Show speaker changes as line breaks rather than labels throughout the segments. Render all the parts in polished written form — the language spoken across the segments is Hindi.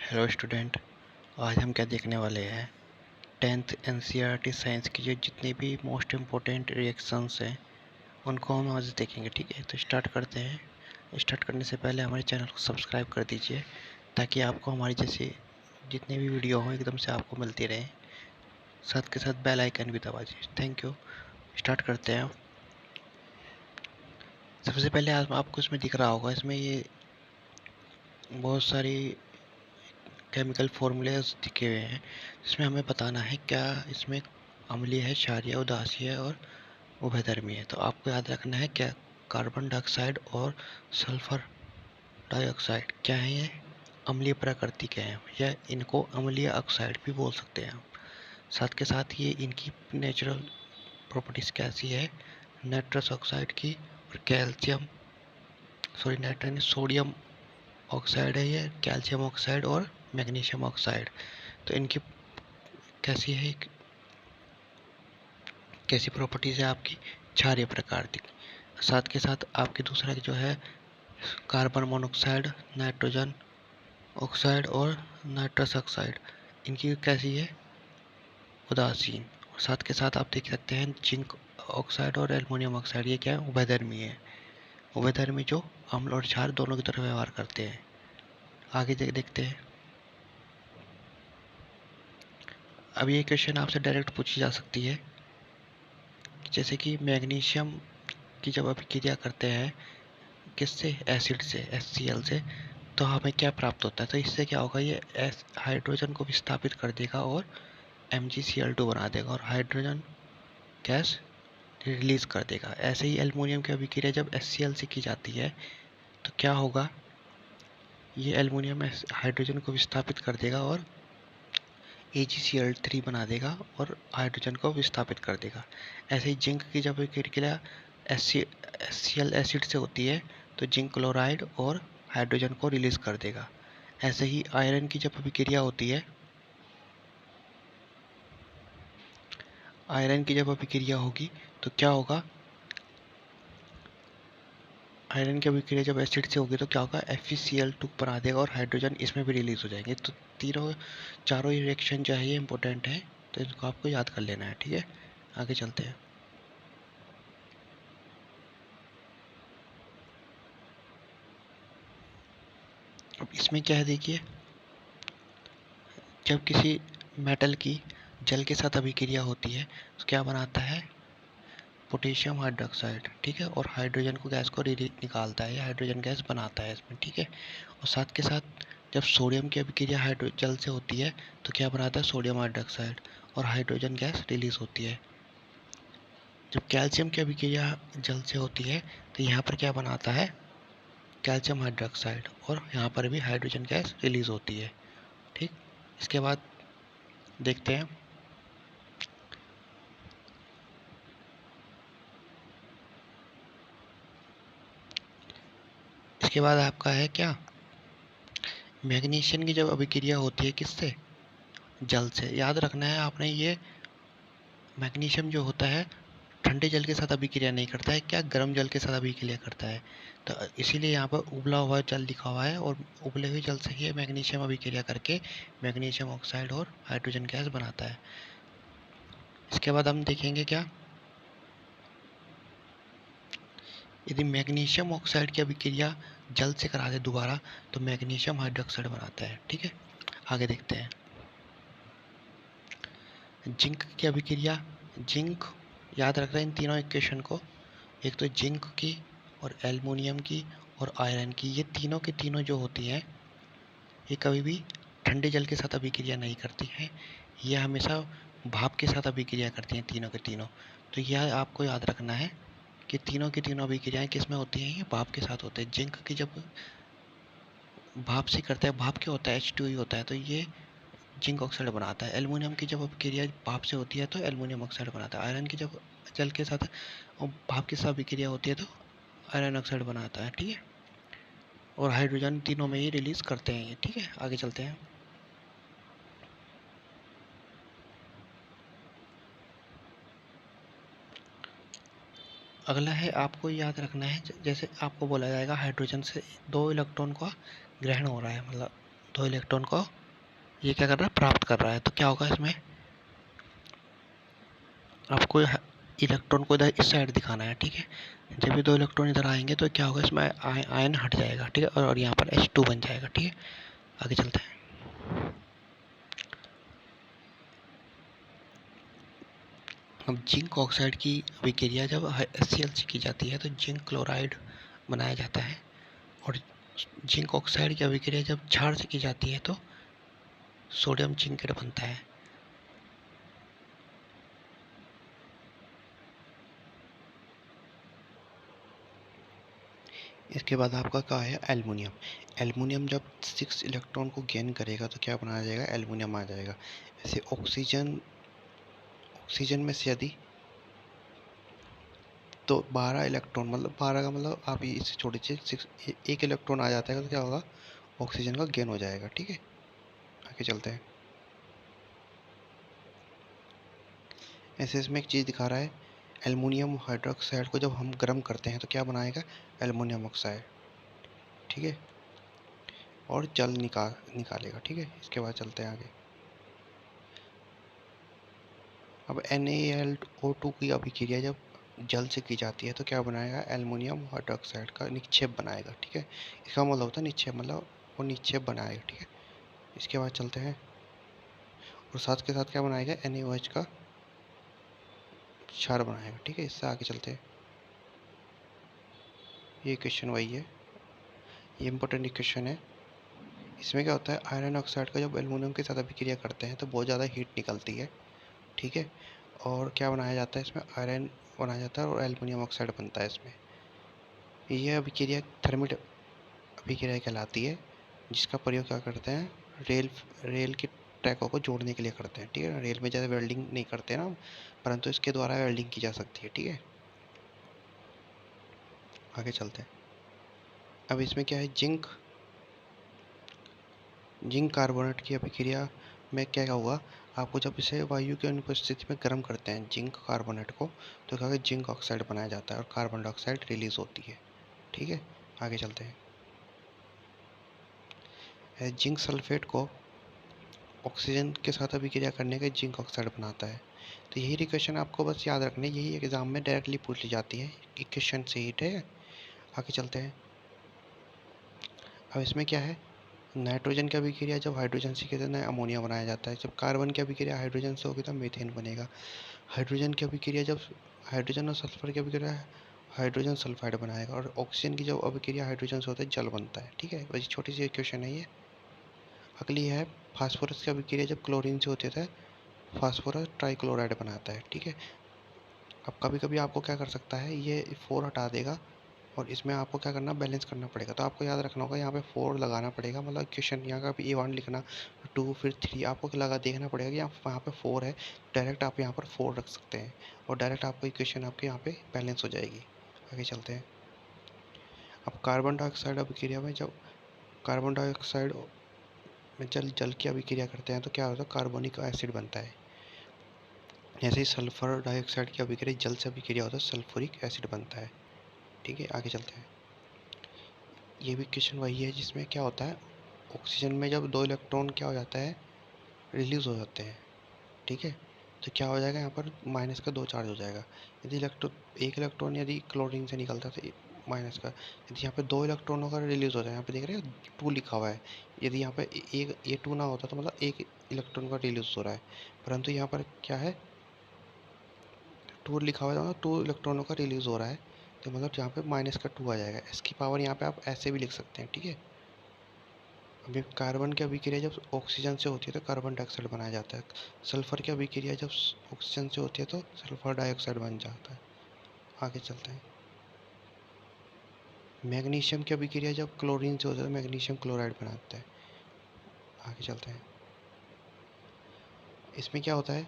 Hello student. आज हम क्या देखने वाले हैं, 10th एनसीईआरटी साइंस की जो जितनी भी मोस्ट इम्पोर्टेंट रिएक्शंस हैं उनको हम आज देखेंगे। ठीक है, तो स्टार्ट करते हैं। स्टार्ट करने से पहले हमारे चैनल को सब्सक्राइब कर दीजिए ताकि आपको हमारी जैसी जितनी भी वीडियो हो एकदम से आपको मिलती रहे। साथ के साथ बेल आइकन भी दबा दीजिए। Thank you. स्टार्ट करते हैं। सबसे पहले आज आपको इसमें दिख रहा होगा, इसमें ये बहुत सारी केमिकल फॉर्मूलेस दिखे हुए हैं जिसमें हमें बताना है क्या इसमें अम्लीय है, क्षारीय, उदासीय है और उभयधर्मी है। तो आपको याद रखना है क्या कार्बन डाइऑक्साइड और सल्फर डाइऑक्साइड क्या है, ये अम्लीय प्रकृति के हैं या इनको अम्लीय ऑक्साइड भी बोल सकते हैं। साथ के साथ ये इनकी नेचुरल प्रॉपर्टीज कैसी है, नाइट्रस ऑक्साइड की और कैल्शियम नाइट्रस सोडियम ऑक्साइड है, ये कैल्शियम ऑक्साइड और मैग्नीशियम ऑक्साइड। तो इनकी कैसी है, कैसी प्रॉपर्टीज है आपकी, क्षारीय प्रकार की। साथ के साथ आपकी दूसरा जो है कार्बन मोनोऑक्साइड, नाइट्रोजन ऑक्साइड और नाइट्रस ऑक्साइड, इनकी कैसी है, उदासीन। और साथ के साथ आप देख सकते हैं जिंक ऑक्साइड और एल्युमिनियम ऑक्साइड, ये क्या है, उभयधर्मी है। उभयधर्मी जो अम्ल और क्षार दोनों की तरह व्यवहार करते हैं। आगे देखते हैं। अब ये क्वेश्चन आपसे डायरेक्ट पूछी जा सकती है, जैसे कि मैग्नीशियम की जब अभिक्रिया करते हैं किससे, एसिड से, HCl से, तो हमें क्या प्राप्त होता है। तो इससे क्या होगा, ये हाइड्रोजन को विस्थापित कर देगा और MgCl2 बना देगा और हाइड्रोजन गैस रिलीज कर देगा। ऐसे ही एल्युमिनियम की अभिक्रिया जब HCl से की जाती है तो क्या होगा, ये एल्युमिनियम हाइड्रोजन को विस्थापित कर देगा और AgCl3 बना देगा और हाइड्रोजन को विस्थापित कर देगा। ऐसे ही जिंक की जब अभिक्रिया HCl एसिड से होती है तो जिंक क्लोराइड और हाइड्रोजन को रिलीज कर देगा। ऐसे ही आयरन की जब अभिक्रिया होती है, आयरन की जब अभिक्रिया होगी तो क्या होगा, आयरन की अभिक्रिया जब एसिड से होगी तो क्या होगा, FeCl2 बना देगा और हाइड्रोजन इसमें भी रिलीज हो जाएंगे। तो चारों ही रिएक्शन जो है ये इंपॉर्टेंट है, तो इनको आपको याद कर लेना है। ठीक है, आगे चलते हैं। अब इसमें क्या है देखिए, जब किसी मेटल की जल के साथ अभिक्रिया होती है तो क्या बनाता है, पोटेशियम हाइड्रोक्साइड। ठीक है, और हाइड्रोजन को गैस को निकालता है या हाइड्रोजन गैस बनाता है इसमें। ठीक है, और साथ के साथ जब सोडियम की अभिक्रिया जल से होती है तो क्या बनाता है, सोडियम हाइड्रोक्साइड और हाइड्रोजन गैस रिलीज होती है। जब कैल्शियम की अभिक्रिया जल से होती है तो यहाँ पर क्या बनाता है, कैल्शियम हाइड्रोक्साइड और यहाँ पर भी हाइड्रोजन गैस रिलीज होती है। ठीक, इसके बाद देखते हैं। इसके बाद आपका है क्या, मैग्नीशियम की जब अभिक्रिया होती है किससे, जल से। याद रखना है आपने, ये मैग्नीशियम जो होता है ठंडे जल के साथ अभिक्रिया नहीं करता है, क्या गर्म जल के साथ अभिक्रिया करता है। तो इसीलिए यहाँ पर उबला हुआ जल लिखा हुआ है और उबले हुए जल से ही मैग्नीशियम अभिक्रिया करके मैग्नीशियम ऑक्साइड और हाइड्रोजन गैस बनाता है। इसके बाद हम देखेंगे क्या, यदि मैग्नीशियम ऑक्साइड की अभिक्रिया जल से करा दे दोबारा तो मैग्नीशियम हाइड्रोक्साइड बनाता है। ठीक है, आगे देखते हैं। जिंक की अभिक्रिया, जिंक याद रख रहे हैं इन तीनों इक्वेशन को, एक तो जिंक की और एल्युमिनियम की और आयरन की, ये तीनों के तीनों जो होती हैं ये कभी भी ठंडे जल के साथ अभिक्रिया नहीं करती हैं, ये हमेशा भाप के साथ अभिक्रिया करती हैं तीनों के तीनों। तो यह आपको याद रखना है कि तीनों की तीनों अभिक्रियाएं किस में होती हैं, ये भाप के साथ होते हैं। जिंक की जब भाप से करता है, भाप क्या होता है, H2 ही होता है, तो ये जिंक ऑक्साइड बनाता है। एल्युमिनियम की जब अभिक्रिया भाप से होती है तो एल्युमिनियम ऑक्साइड बनाता है। आयरन की जब जल के साथ और भाप के साथ अभिक्रिया होती है तो आयरन ऑक्साइड बनाता है। ठीक है, और हाइड्रोजन तीनों में ही रिलीज करते हैं ये। ठीक है, आगे चलते हैं। अगला है, आपको याद रखना है जैसे आपको बोला जाएगा हाइड्रोजन से 2 इलेक्ट्रॉन का ग्रहण हो रहा है, मतलब दो इलेक्ट्रॉन को ये क्या कर रहा है, प्राप्त कर रहा है। तो क्या होगा इसमें, आपको इलेक्ट्रॉन को इधर इस साइड दिखाना है, ठीक है। जब भी दो इलेक्ट्रॉन इधर आएंगे तो क्या होगा, इसमें आयन हट जाएगा, ठीक है, और यहाँ पर H2 बन जाएगा, ठीक है। आगे चलते हैं। अब जिंक ऑक्साइड की अभिक्रिया जब HCl से की जाती है तो जिंक क्लोराइड बनाया जाता है, और जिंक ऑक्साइड की अभिक्रिया जब क्षार से की जाती है तो सोडियम जिंकेट बनता है। इसके बाद आपका क्या है, एल्युमिनियम। एल्युमिनियम जब 6 इलेक्ट्रॉन को गेन करेगा तो क्या बनाया जाएगा, एल्युमिनियम आ जाएगा। ऐसे ऑक्सीजन में से यदि तो 12 इलेक्ट्रॉन, मतलब 12 का मतलब आप इसे छोड़ दीजिए, 6 एक इलेक्ट्रॉन आ जाता है तो क्या होगा, ऑक्सीजन का गेन हो जाएगा, ठीक है। आगे चलते हैं। ऐसे इसमें एक चीज़ दिखा रहा है, एल्युमिनियम हाइड्रोक्साइड को जब हम गर्म करते हैं तो क्या बनाएगा, एल्युमिनियम ऑक्साइड, ठीक है, और जल निकालेगा, ठीक है। इसके बाद चलते हैं आगे। अब NaLO2 की अभिक्रिया जब जल से की जाती है तो क्या बनाएगा, एल्युमिनियम हाइड्रोक्साइड का निक्षेप बनाएगा, ठीक है। इसका मतलब होता है निक्षेप, मतलब वो निक्षेप बनाएगा, ठीक है। इसके बाद चलते हैं, और साथ के साथ क्या बनाएगा, NaOH का क्षार बनाएगा, ठीक है। इससे आगे चलते हैं। ये इक्वेशन वही है, ये इंपॉर्टेंट इक्वेशन है। इसमें क्या होता है, आयरन ऑक्साइड का जब एल्युमिनियम के साथ अभिक्रिया करते हैं तो बहुत ज़्यादा हीट निकलती है, ठीक है। और क्या बनाया जाता है, इसमें आयरन बनाया जाता है और एल्युमिनियम ऑक्साइड बनता है इसमें। यह अभिक्रिया थर्मिट अभिक्रिया कहलाती है, जिसका प्रयोग क्या करते हैं, रेल की ट्रैकों को जोड़ने के लिए करते हैं, ठीक है। रेल में ज़्यादा वेल्डिंग नहीं करते ना, परंतु इसके द्वारा वेल्डिंग की जा सकती है, ठीक है। आगे चलते हैं। अब इसमें क्या है, जिंक कार्बोनेट की अभिक्रिया में क्या हुआ, आपको जब इसे वायु की अनुपस्थिति में गर्म करते हैं जिंक कार्बोनेट को, तो क्या जिंक ऑक्साइड बनाया जाता है और कार्बन डाइऑक्साइड रिलीज होती है, ठीक है। आगे चलते हैं। जिंक सल्फेट को ऑक्सीजन के साथ अभिक्रिया करने के जिंक ऑक्साइड बनाता है। तो यही इक्वेशन आपको बस याद रखनी है, यही एग्जाम में डायरेक्टली पूछ ली जाती है इक्वेशन से ही, ठीक है। आगे चलते हैं। अब इसमें क्या है, नाइट्रोजन की अभिक्रिया जब हाइड्रोजन से की जाती है अमोनिया बनाया जाता है। जब कार्बन की अभिक्रिया हाइड्रोजन से होगी तो मीथेन बनेगा। हाइड्रोजन की अभिक्रिया जब हाइड्रोजन और सल्फर की अभिक्रिया हाइड्रोजन सल्फाइड बनाएगा, और ऑक्सीजन की जब अभिक्रिया हाइड्रोजन से होता है जल बनता है, ठीक है। बस छोटी सी इक्वेशन है ये। अगली है, फास्फोरस की अभिक्रिया जब क्लोरीन से होती है फास्फोरस ट्राइक्लोराइड बनाता है, ठीक है। अब कभी कभी आपको क्या कर सकता है, ये 4 हटा देगा और इसमें आपको क्या करना, बैलेंस करना पड़ेगा। तो आपको याद रखना होगा, यहाँ पे 4 लगाना पड़ेगा, मतलब इक्वेशन यहाँ का A1 लिखना, 2 फिर 3, आपको लगा देखना पड़ेगा कि यहाँ पे 4 है, डायरेक्ट आप यहाँ पर 4 रख सकते हैं और डायरेक्ट आपको इक्वेशन आपके यहाँ पे बैलेंस हो जाएगी। आगे चलते हैं। अब कार्बन डाइऑक्साइड अभिक्रिया में जब कार्बन डाइऑक्साइड में जल की अभिक्रिया करते हैं तो क्या होता है, कार्बोनिक एसिड बनता है। जैसे ही सल्फर डाइऑक्साइड की अभिक्रिया जल से अभिक्रिया होता है, सल्फ्यूरिक एसिड बनता है, ठीक है। आगे चलते हैं। ये भी क्वेश्चन वही है, जिसमें क्या होता है, ऑक्सीजन में जब 2 इलेक्ट्रॉन क्या हो जाता है, रिलीज हो जाते हैं, ठीक है। तो क्या हो जाएगा, यहाँ पर माइनस का 2 चार्ज हो जाएगा। यदि एक इलेक्ट्रॉन यदि क्लोरीन से निकलता है तो माइनस का, यदि यहाँ पे 2 इलेक्ट्रॉनों का रिलीज हो जाए, यहाँ पे देख रहे हैं 2 लिखा हुआ है, यदि यहाँ पे एक ये 2 ना होता तो मतलब एक इलेक्ट्रॉन का रिलीज हो रहा है, परंतु यहाँ पर क्या है, 2 लिखा हुआ है, मतलब 2 इलेक्ट्रॉनों का रिलीज हो रहा है, तो मतलब यहाँ पे माइनस का 2 आ जाएगा। इसकी पावर यहाँ पे आप ऐसे भी लिख सकते हैं, ठीक है। अभी कार्बन की अभिक्रिया जब ऑक्सीजन से होती है तो कार्बन डाइऑक्साइड बनाया जाता है। सल्फर की अभिक्रिया जब ऑक्सीजन से होती है तो सल्फर डाइऑक्साइड बन जाता है। आगे चलते हैं। मैग्नीशियम की अभिक्रिया जब क्लोरीन से होती है तो मैग्नीशियम क्लोराइड बनाता है। आगे चलते हैं। इसमें क्या होता है,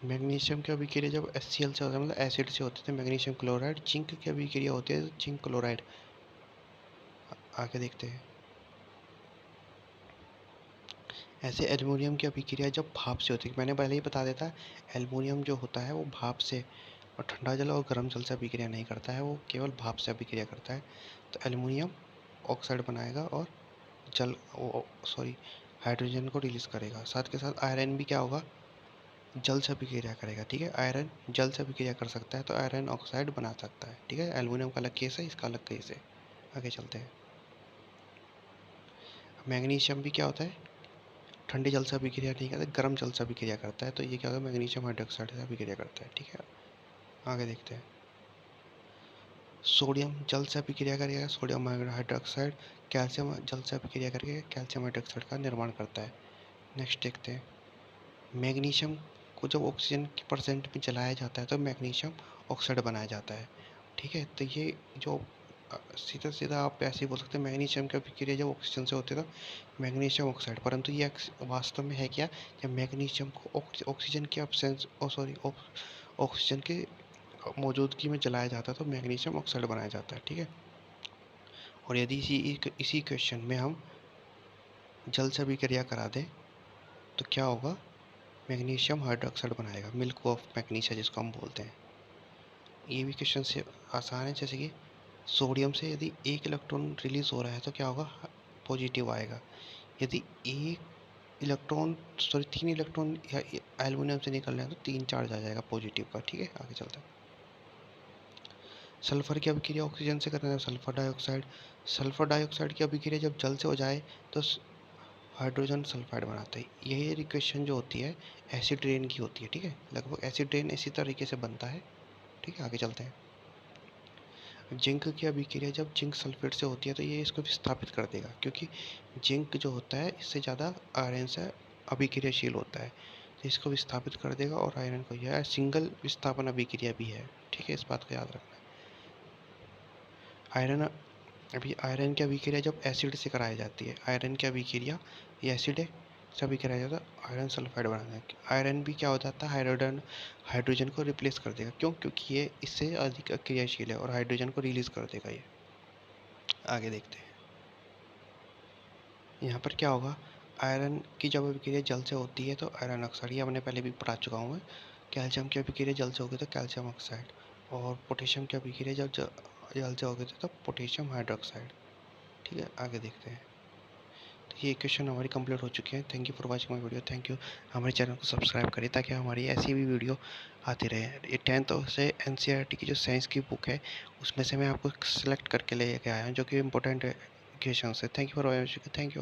मैग्नीशियम की अभिक्रिया जब HCl से होता है, मतलब एसिड से होती है तो मैग्नीशियम क्लोराइड। जिंक की अभिक्रिया होती है तो जिंक क्लोराइड। आगे देखते हैं। ऐसे एल्युमिनियम की अभिक्रिया जब भाप से होती है, मैंने पहले ही बता देता, एल्युमिनियम जो होता है वो भाप से, और ठंडा जल और गर्म जल से अभिक्रिया नहीं करता है, वो केवल भाप से अभिक्रिया करता है। तो एल्युमिनियम ऑक्साइड बनाएगा और जल सॉरी हाइड्रोजन को रिलीज करेगा। साथ के साथ आयरन भी क्या होगा, जल से अभिक्रिया करेगा। ठीक है, आयरन जल से अभिक्रिया कर सकता है तो आयरन ऑक्साइड बना सकता है। ठीक है, एल्युमिनियम का अलग केस है, इसका अलग केस है। आगे चलते हैं। मैग्नीशियम भी क्या होता है, ठंडे जल से अभिक्रिया नहीं करता, गर्म जल से अभिक्रिया करता है। तो ये क्या होगा, मैग्नीशियम हाइड्रोक्साइड से अभिक्रिया करता है। ठीक है, आगे देखते हैं। सोडियम जल से अभिक्रिया करेगा, सोडियम हाइड्रोक्साइड। कैल्शियम जल से अभिक्रिया करके कैल्शियम हाइड्रोक्साइड का निर्माण करता है। नेक्स्ट देखते हैं। मैग्नीशियम को जब ऑक्सीजन के परसेंट में जलाया जाता है तो मैग्नीशियम ऑक्साइड बनाया जाता है। ठीक है, तो ये जो सीधा सीधा आप ऐसे ही बोल सकते हैं, मैग्नीशियम की अभिक्रिया जब ऑक्सीजन से होती है तो मैग्नीशियम ऑक्साइड, परंतु ये वास्तव में है क्या, जब मैग्नीशियम को ऑक्सीजन के अपसेंस ऑक्सीजन के मौजूदगी में जलाया जाता है तो मैग्नीशियम ऑक्साइड बनाया जाता है। ठीक है, और यदि इसी क्वेश्चन में हम जल से अभिक्रिया करा दें तो क्या होगा, मैग्नीशियम हाइड्रोक्साइड बनाएगा, मिल्क ऑफ मैग्नीशिया जिसको हम बोलते हैं। ये भी क्वेश्चन से आसान है। जैसे कि सोडियम से यदि एक इलेक्ट्रॉन रिलीज हो रहा है तो क्या होगा, पॉजिटिव आएगा। यदि एक इलेक्ट्रॉन सॉरी 3 इलेक्ट्रॉन या एल्युमिनियम से निकल रहे हैं तो 3 चार्ज आ जाएगा पॉजिटिव का। ठीक है, आगे चलते हैं। सल्फर की अभिक्रिया ऑक्सीजन से करना है, सल्फर डाइऑक्साइड की अभिक्रिया जब जल से हो जाए तो हाइड्रोजन सल्फाइड बनाता है। यही रिएक्शन जो होती है एसिड रेन की होती है। ठीक है, लगभग एसिड रेन इसी तरीके से बनता है। ठीक है, आगे चलते हैं। जिंक की अभिक्रिया जब जिंक सल्फेट से होती है तो ये इसको विस्थापित कर देगा, क्योंकि जिंक जो होता है इससे ज़्यादा आयरन से अभिक्रियाशील होता है, तो इसको विस्थापित कर देगा। और आयरन को, यह सिंगल विस्थापन अभिक्रिया भी है। ठीक है, इस बात को याद रखना है। आयरन की अभिक्रिया जब एसिड से कराई जाती है, आयरन की अभिक्रिया, ये एसिड है, से अभिक्रिया जाता है आयरन सल्फाइड बनाना है। आयरन भी क्या हो जाता है, हाइड्रोजन को रिप्लेस कर देगा। क्यों, क्योंकि ये इससे अधिक क्रियाशील है और हाइड्रोजन को रिलीज कर देगा ये। आगे देखते हैं। यहाँ पर क्या होगा, आयरन की जब अभिक्रिया जल से होती है तो आयरन ऑक्साइड, ये हमने पहले भी पढ़ा चुका हूँ मैं। कैल्शियम की अभिक्रिया जल से होगी तो कैल्शियम ऑक्साइड, और पोटेशियम की अभिक्रिया जब जल से होगी तो पोटेशियम हाइड्रोक्साइड। ठीक है, आगे देखते हैं। तो ये क्वेश्चन हमारी कंप्लीट हो चुके हैं। Thank you for watching my video. Thank you. हमारे चैनल को सब्सक्राइब करें ताकि हमारी ऐसी भी वीडियो आती रहे। ये 10th से NCERT की जो साइंस की बुक है उसमें से मैं आपको सेलेक्ट करके लेके आया हूँ जो कि इम्पोर्टेंट क्वेश्चन है। Thank you for watching. Thank you.